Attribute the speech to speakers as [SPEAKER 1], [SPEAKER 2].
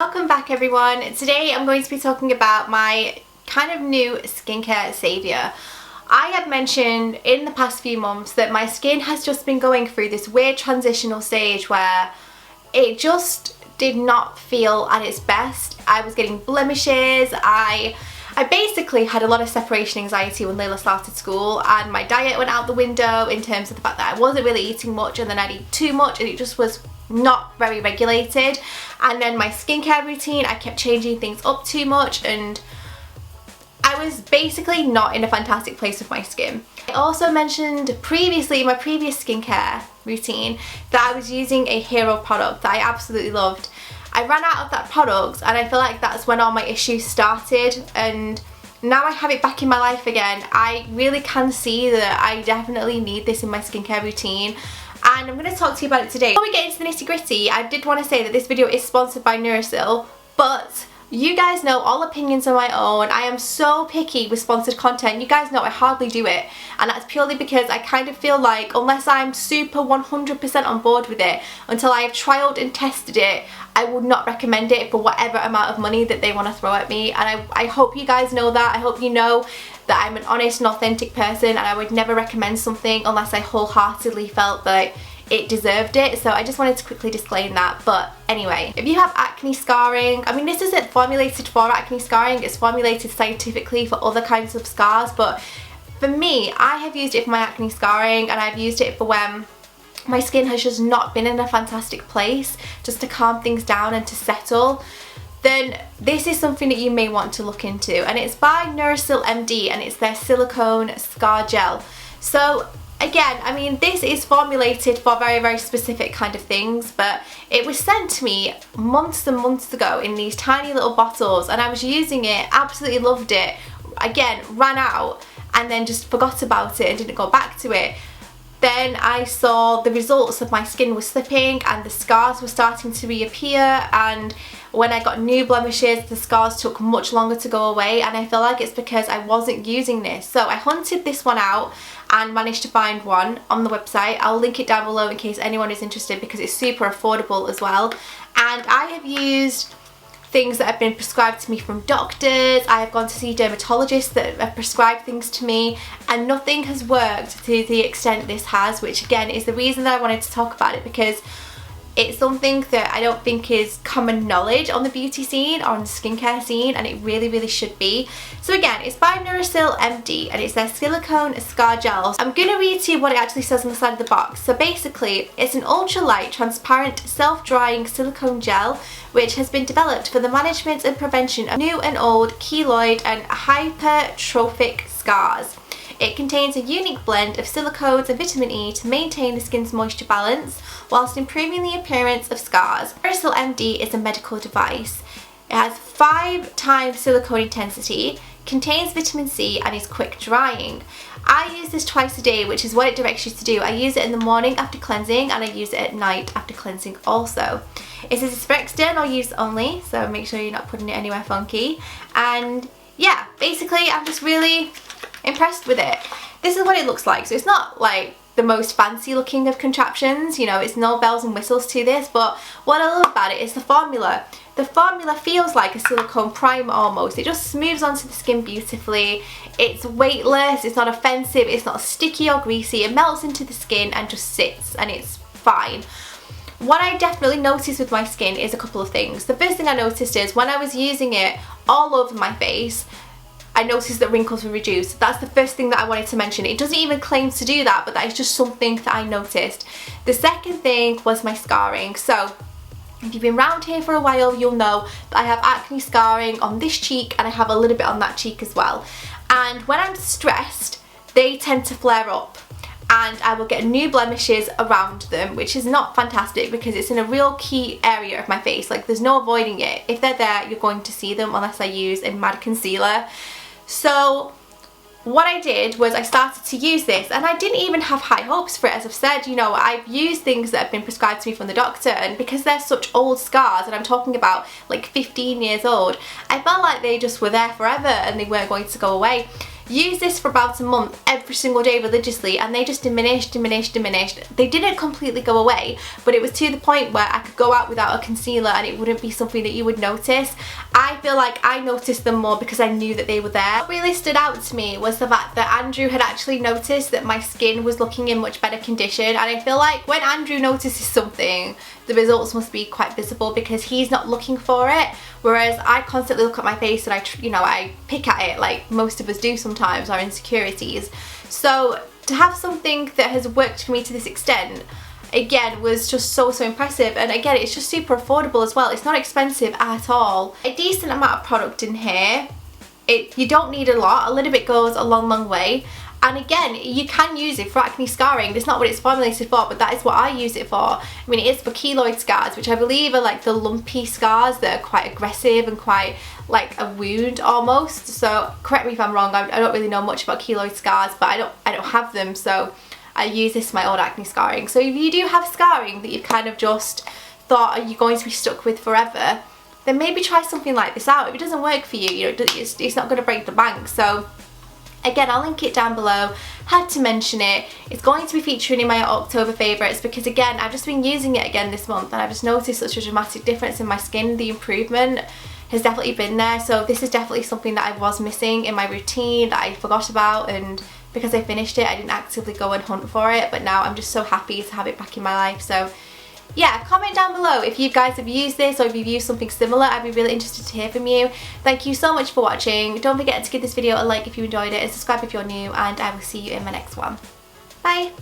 [SPEAKER 1] welcome back everyone. Today I'm going to be talking about my kind of new skincare saviour. I have mentioned in the past few months that my skin has just been going through this weird transitional stage where it just did not feel at its best. I was getting blemishes, I basically had a lot of separation anxiety when Layla started school, and my diet went out the window in terms of the fact that I wasn't really eating much and then I'd eat too much and it just was not very regulated. And then my skincare routine, I kept changing things up too much and I was basically not in a fantastic place with my skin. I also mentioned previously in my previous skincare routine that I was using a hero product that I absolutely loved. I ran out of that product and I feel like that's when all my issues started, and now I have it back in my life again. I really can see that I definitely need this in my skincare routine, and I'm going to talk to you about it today. Before we get into the nitty gritty, I did want to say that this video is sponsored by Neurosil, but you guys know all opinions are my own. I am so picky with sponsored content. You guys know I hardly do it, and that's purely because I kind of feel like unless I'm super 100% on board with it, until I have trialed and tested it, I would not recommend it for whatever amount of money that they want to throw at me. And I hope you guys know that. I hope you know that I'm an honest and authentic person, and I would never recommend something unless I wholeheartedly felt that it deserved it. So I just wanted to quickly disclaim that. But anyway, if you have acne scarring, I mean, this isn't formulated for acne scarring, it's formulated scientifically for other kinds of scars, but for me, I have used it for my acne scarring, and I've used it for when my skin has just not been in a fantastic place, just to calm things down and to settle. Then this is something that you may want to look into, and it's by Neurosil MD, and it's their silicone scar gel. So again, I mean, this is formulated for very specific kind of things, but it was sent to me months and months ago in these tiny little bottles, and I was using it, absolutely loved it, again ran out and then just forgot about it and didn't go back to it. Then I saw the results of my skin was slipping and the scars were starting to reappear, and when I got new blemishes the scars took much longer to go away, and I feel like it's because I wasn't using this. So I hunted this one out and managed to find one on the website. I'll link it down below in case anyone is interested, because it's super affordable as well. And I have used things that have been prescribed to me from doctors. I have gone to see dermatologists that have prescribed things to me, and nothing has worked to the extent this has, which again is the reason that I wanted to talk about it, because it's something that I don't think is common knowledge on the beauty scene or on the skincare scene, and it really should be. So again, it's by Neurosil MD, and it's their silicone scar gel. I'm going to read to you what it actually says on the side of the box. So basically, it's an ultra-light, transparent, self-drying silicone gel which has been developed for the management and prevention of new and old keloid and hypertrophic scars. It contains a unique blend of silicones and vitamin E to maintain the skin's moisture balance whilst improving the appearance of scars. Neurosil MD is a medical device. It has 5 times silicone intensity, contains vitamin C, and is quick drying. I use this twice a day, which is what it directs you to do. I use it in the morning after cleansing, and I use it at night after cleansing also. It says it's for external use only, so make sure you're not putting it anywhere funky. And yeah, basically I'm just really impressed with it. This is what it looks like. So it's not like the most fancy looking of contraptions, you know, it's no bells and whistles to this, but what I love about it is the formula. The formula feels like a silicone primer almost. It just smooths onto the skin beautifully. It's weightless, it's not offensive, it's not sticky or greasy. It melts into the skin and just sits, and it's fine. What I definitely noticed with my skin is a couple of things. The first thing I noticed is when I was using it all over my face, I noticed that wrinkles were reduced. That's the first thing that I wanted to mention. It doesn't even claim to do that, but that is just something that I noticed. The second thing was my scarring. So if you've been around here for a while, you'll know that I have acne scarring on this cheek, and I have a little bit on that cheek as well. And when I'm stressed, they tend to flare up, and I will get new blemishes around them, which is not fantastic because it's in a real key area of my face. Like, there's no avoiding it. If they're there, you're going to see them unless I use a mad concealer. So what I did was I started to use this, and I didn't even have high hopes for it. As I've said, you know, I've used things that have been prescribed to me from the doctor, and because they're such old scars, and I'm talking about like 15 years old, I felt like they just were there forever and they weren't going to go away. Used this for about a month every single day religiously, and they just diminished. They didn't completely go away, but it was to the point where I could go out without a concealer and it wouldn't be something that you would notice. I feel like I noticed them more because I knew that they were there. What really stood out to me was the fact that Andrew had actually noticed that my skin was looking in much better condition, and I feel like when Andrew notices something, the results must be quite visible because he's not looking for it, whereas I constantly look at my face and I pick at it like most of us do sometimes, our insecurities. So to have something that has worked for me to this extent, again, was just so impressive. And again, it's just super affordable as well. It's not expensive at all. A decent amount of product in here. You don't need a lot. A little bit goes a long way. And again, you can use it for acne scarring. That's not what it's formulated for, but that is what I use it for. I mean, it is for keloid scars, which I believe are like the lumpy scars that are quite aggressive and quite like a wound almost. So correct me if I'm wrong, I don't really know much about keloid scars, but I don't have them, so I use this for my old acne scarring. So if you do have scarring that you've kind of just thought are you going to be stuck with forever, then maybe try something like this out. If it doesn't work for you, it's not going to break the bank. So again, I'll link it down below. Had to mention it. It's going to be featuring in my October favourites because again, I've just been using it again this month and I've just noticed such a dramatic difference in my skin. The improvement has definitely been there. So this is definitely something that I was missing in my routine that I forgot about, and because I finished it, I didn't actively go and hunt for it, but now I'm just so happy to have it back in my life. So yeah, comment down below if you guys have used this or if you've used something similar. I'd be really interested to hear from you. Thank you so much for watching. Don't forget to give this video a like if you enjoyed it and subscribe if you're new, and I will see you in my next one. Bye!